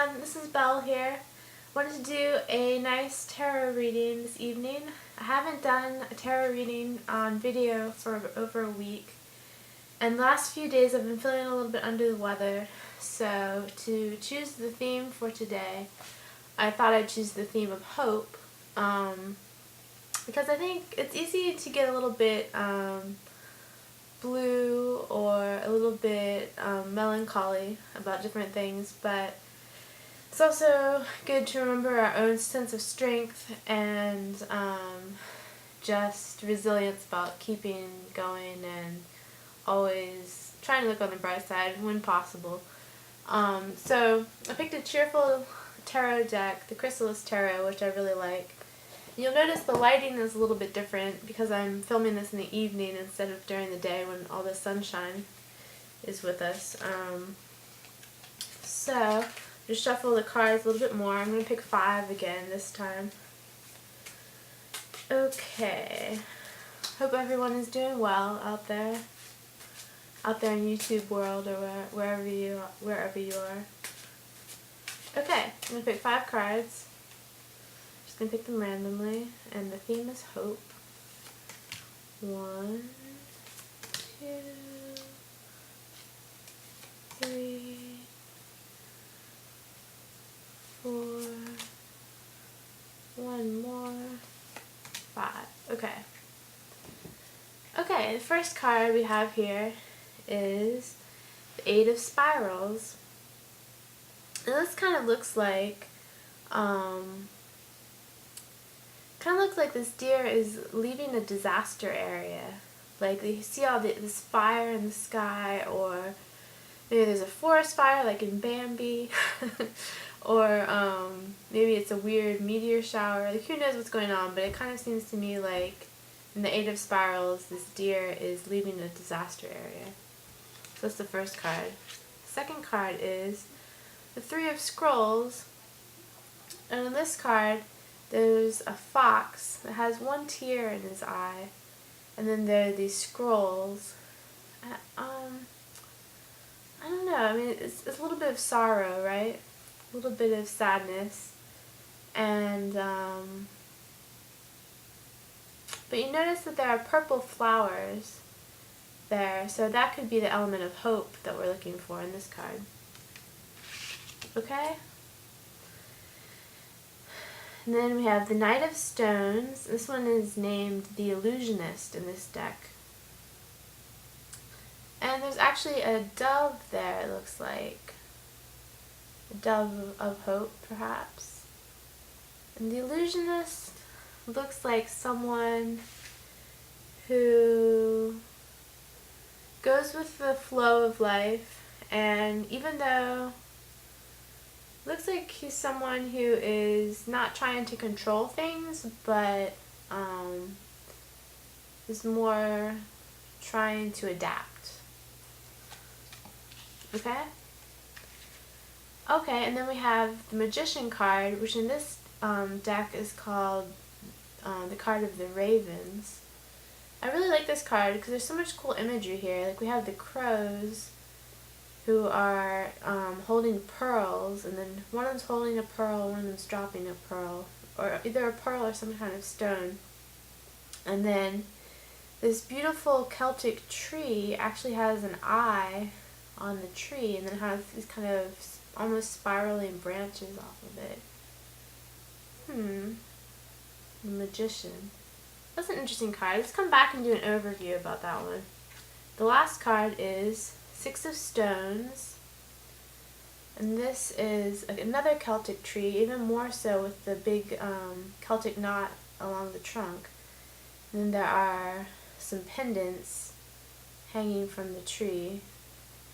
everyone, this is Belle here. Wanted to do a nice tarot reading this evening. I haven't done a tarot reading on video for over a week, and the last few days I've been feeling a little bit under the weather, so to choose the theme for today, I thought I'd choose the theme of hope, because I think it's easy to get a little bit blue or a little bit melancholy about different things, but it's also good to remember our own sense of strength and just resilience about keeping going and always trying to look on the bright side when possible. So I picked a cheerful tarot deck, the Chrysalis Tarot, which I really like. You'll notice the lighting is a little bit different because I'm filming this in the evening instead of during the day when all the sunshine is with us. So just shuffle the cards a little bit more. I'm going to pick 5 again this time. Okay. Hope everyone is doing well out there in YouTube world or wherever you are. Okay, I'm going to pick 5 cards. Just going to pick them randomly, and the theme is hope. 1, 2, 3, 4, 1 more, 5. Okay. Okay, the first card we have here is the 8 of Spirals. And this kind of looks like this deer is leaving a disaster area. Like you see all this fire in the sky, or maybe there's a forest fire like in Bambi, or maybe it's a weird meteor shower. Like who knows what's going on, but it kind of seems to me like in the 8 of Spirals, this deer is leaving a disaster area. So that's the first card. The second card is the 3 of Scrolls, and in this card there's a fox that has one tear in his eye, and then there are these scrolls. I don't know, I mean it's a little bit of sorrow, right? A little bit of sadness, and but you notice that there are purple flowers there, so that could be the element of hope that we're looking for in this card. Okay? And then we have the Knight of Stones. This one is named the Illusionist in this deck. And there's actually a dove there, it looks like. A dove of hope, perhaps. And the Illusionist looks like someone who goes with the flow of life, and even though looks like he's someone who is not trying to control things, but is more trying to adapt. Okay? Okay, and then we have the Magician card, which in this deck is called the card of the Ravens. I really like this card because there's so much cool imagery here. Like we have the crows who are holding pearls, and then one of them's holding a pearl, one of them's dropping a pearl, or either a pearl or some kind of stone. And then this beautiful Celtic tree actually has an eye on the tree, and then has these kind of almost spiraling branches off of it. The Magician. That's an interesting card. Let's come back and do an overview about that one. The last card is 6 of Stones, and this is another Celtic tree, even more so with the big Celtic knot along the trunk. And then there are some pendants hanging from the tree,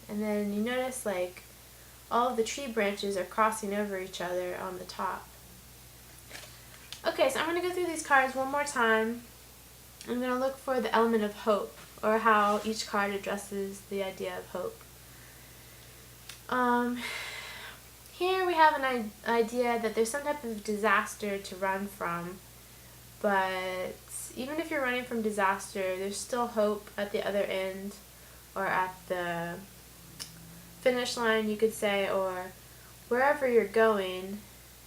and then you notice like all of the tree branches are crossing over each other on the top. Okay, so I'm going to go through these cards one more time. I'm going to look for the element of hope, or how each card addresses the idea of hope. Here we have an idea that there's some type of disaster to run from, but even if you're running from disaster, there's still hope at the other end, or at the finish line, you could say, or wherever you're going,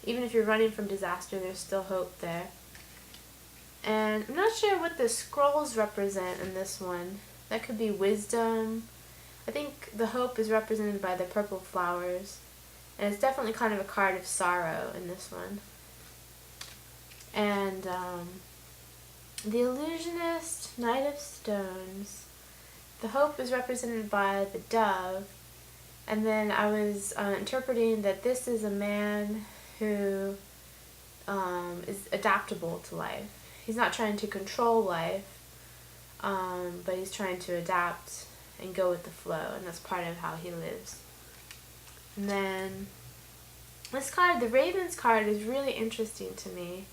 even if you're running from disaster, there's still hope there. And I'm not sure what the scrolls represent in this one. That could be wisdom. I think the hope is represented by the purple flowers. And it's definitely kind of a card of sorrow in this one. And the illusionist, Knight of Stones. The hope is represented by the dove. And then I was interpreting that this is a man who is adaptable to life. He's not trying to control life, but he's trying to adapt and go with the flow, and that's part of how he lives. And then this card, the Ravens card, is really interesting to me.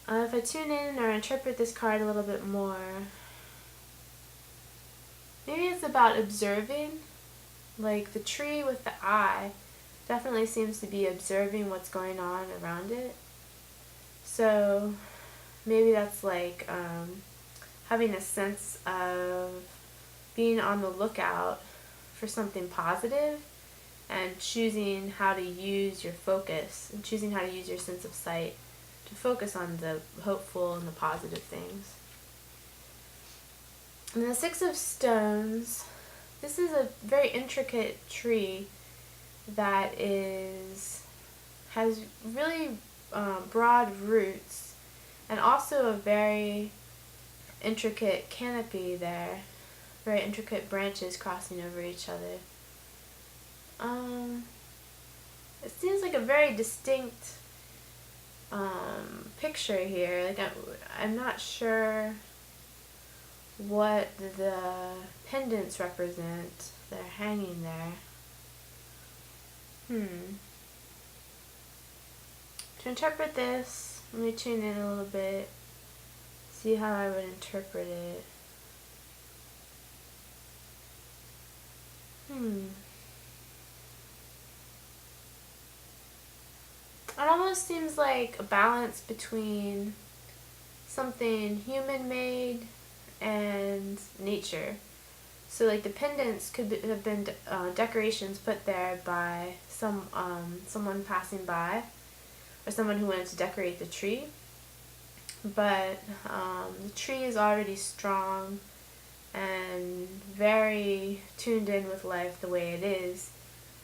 If I tune in or interpret this card a little bit more, maybe it's about observing. Like the tree with the eye definitely seems to be observing what's going on around it. So maybe that's like having a sense of being on the lookout for something positive and choosing how to use your focus and choosing how to use your sense of sight to focus on the hopeful and the positive things. And the Six of Stones, this is a very intricate tree that has really broad roots and also a very intricate canopy there, very intricate branches crossing over each other. It seems like a very distinct picture here. Like I'm not sure what the pendants represent that are hanging there. To interpret this, let me tune in a little bit, see how I would interpret it. It almost seems like a balance between something human-made and nature. So like the pendants could have been decorations put there by someone passing by or someone who wanted to decorate the tree. But the tree is already strong and very tuned in with life the way it is.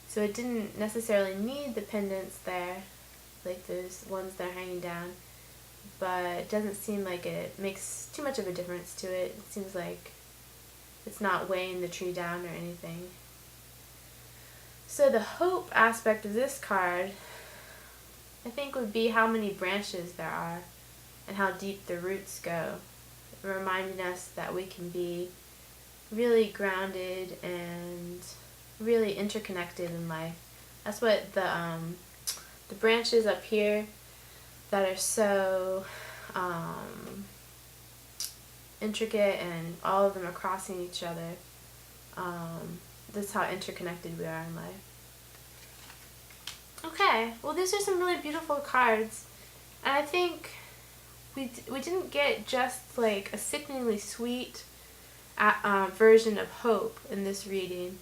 So it didn't necessarily need the pendants there, like those ones that are hanging down. But it doesn't seem like it makes too much of a difference to it. It seems like it's not weighing the tree down or anything. So the hope aspect of this card, I think, would be how many branches there are and how deep the roots go, reminding us that we can be really grounded and really interconnected in life. That's what the branches up here that are so intricate and all of them are crossing each other. That's how interconnected we are in life. Okay, well these are some really beautiful cards, and I think we didn't get just like a sickeningly sweet version of hope in this reading.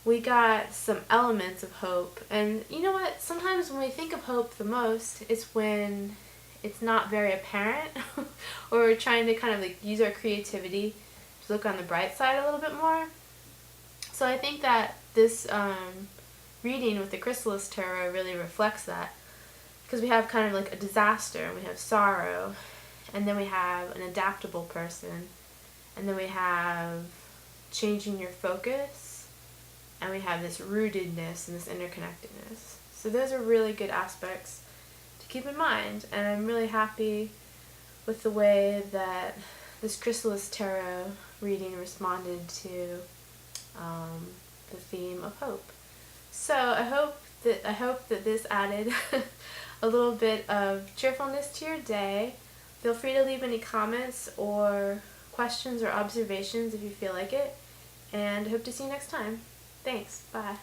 We got some elements of hope, and you know what? Sometimes when we think of hope the most, it's when it's not very apparent, or we're trying to kind of like use our creativity to look on the bright side a little bit more. So I think that this reading with the Chrysalis Tarot really reflects that, because we have kind of like a disaster, and we have sorrow, and then we have an adaptable person, and then we have changing your focus, and we have this rootedness and this interconnectedness. So those are really good aspects to keep in mind, and I'm really happy with the way that this Chrysalis Tarot reading responded to the theme of hope. So I hope that this added a little bit of cheerfulness to your day. Feel free to leave any comments or questions or observations if you feel like it, and I hope to see you next time. Thanks. Bye.